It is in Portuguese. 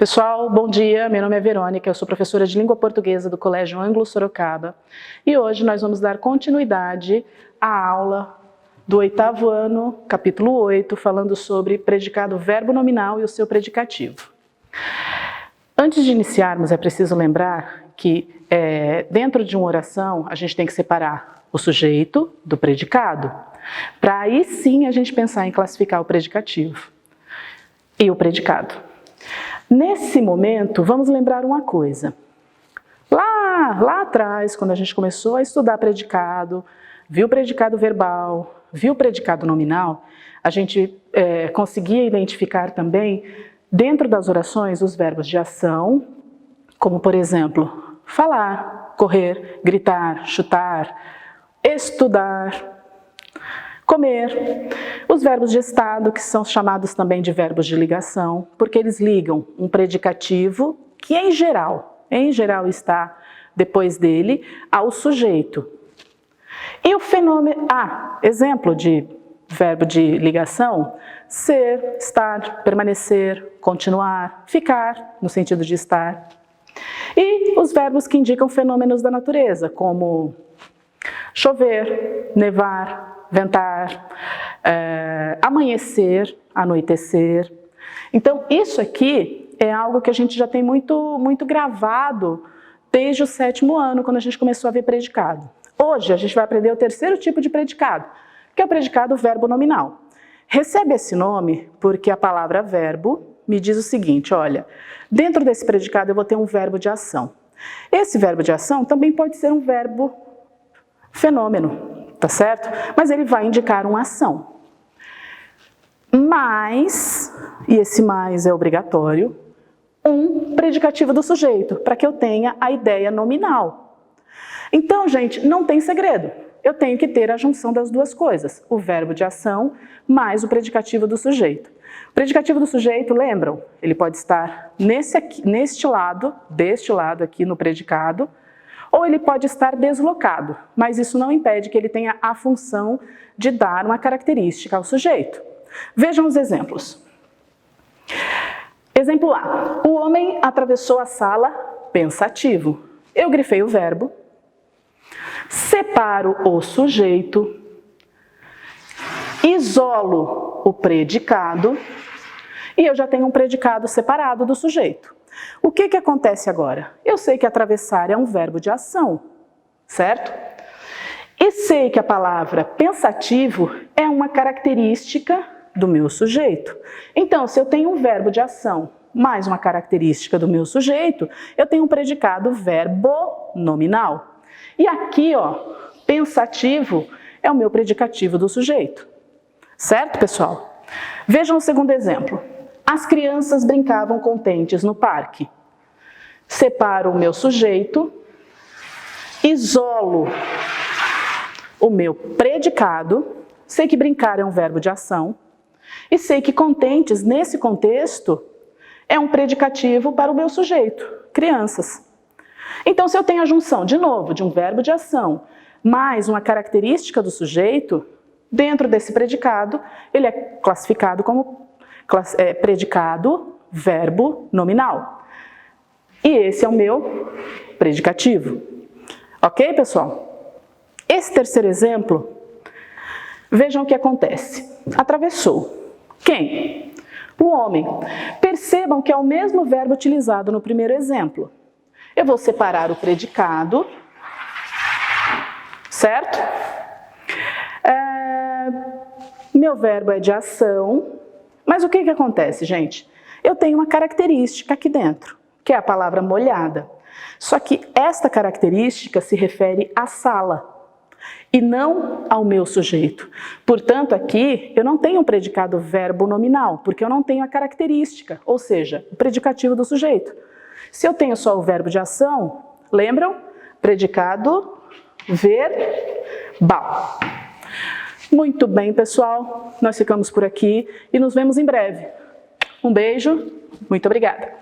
Pessoal, bom dia, meu nome é Verônica, eu sou professora de língua portuguesa do Colégio Ângulo Sorocaba e hoje nós vamos dar continuidade à aula do 8º ano, capítulo 8, falando sobre predicado verbo nominal e o seu predicativo. Antes de iniciarmos, é preciso lembrar que dentro de uma oração a gente tem que separar o sujeito do predicado, para aí sim a gente pensar em classificar o predicativo e o predicado. Nesse momento, vamos lembrar uma coisa. Lá atrás, quando a gente começou a estudar predicado, viu o predicado verbal, viu o predicado nominal, a gente conseguia identificar também, dentro das orações, os verbos de ação, como por exemplo, falar, correr, gritar, chutar, estudar, comer. Os verbos de estado, que são chamados também de verbos de ligação, porque eles ligam um predicativo que em geral está depois dele ao sujeito. E o fenômeno, exemplo de verbo de ligação, ser, estar, permanecer, continuar, ficar, no sentido de estar. E os verbos que indicam fenômenos da natureza, como chover, nevar, ventar, amanhecer, anoitecer. Então, isso aqui é algo que a gente já tem muito gravado desde o 7º ano, quando a gente começou a ver predicado. Hoje, a gente vai aprender o 3º tipo de predicado, que é o predicado verbo nominal. Recebe esse nome porque a palavra verbo me diz o seguinte, olha, dentro desse predicado eu vou ter um verbo de ação. Esse verbo de ação também pode ser um verbo fenômeno, tá certo? Mas ele vai indicar uma ação. Mas, e esse mais é obrigatório, um predicativo do sujeito, para que eu tenha a ideia nominal. Então, gente, não tem segredo. Eu tenho que ter a junção das duas coisas, o verbo de ação mais o predicativo do sujeito. O predicativo do sujeito, lembram? Ele pode estar deste lado aqui no predicado, ou ele pode estar deslocado, mas isso não impede que ele tenha a função de dar uma característica ao sujeito. Vejam os exemplos. Exemplo A. O homem atravessou a sala pensativo. Eu grifei o verbo, separo o sujeito, isolo o predicado e eu já tenho um predicado separado do sujeito. O que acontece agora? Eu sei que atravessar é um verbo de ação, certo? E sei que a palavra pensativo é uma característica do meu sujeito. Então, se eu tenho um verbo de ação mais uma característica do meu sujeito, eu tenho um predicado verbo nominal. E aqui, ó, pensativo é o meu predicativo do sujeito. Certo, pessoal? Vejam o segundo exemplo. As crianças brincavam contentes no parque. Separo o meu sujeito, isolo o meu predicado, sei que brincar é um verbo de ação, e sei que contentes, nesse contexto, é um predicativo para o meu sujeito, crianças. Então, se eu tenho a junção, de novo, de um verbo de ação mais uma característica do sujeito, dentro desse predicado, ele é classificado como predicado verbo nominal. E esse é o meu predicativo. Ok, pessoal? Esse terceiro exemplo, vejam o que acontece. Atravessou. Quem? O homem. Percebam que é o mesmo verbo utilizado no primeiro exemplo. Eu vou separar o predicado, certo? Meu verbo é de ação. Mas o que acontece, gente? Eu tenho uma característica aqui dentro, que é a palavra molhada. Só que esta característica se refere à sala e não ao meu sujeito. Portanto, aqui eu não tenho um predicado verbo nominal, porque eu não tenho a característica, ou seja, o predicativo do sujeito. Se eu tenho só o verbo de ação, lembram? Predicado verbal. Muito bem, pessoal, nós ficamos por aqui e nos vemos em breve. Um beijo, muito obrigada.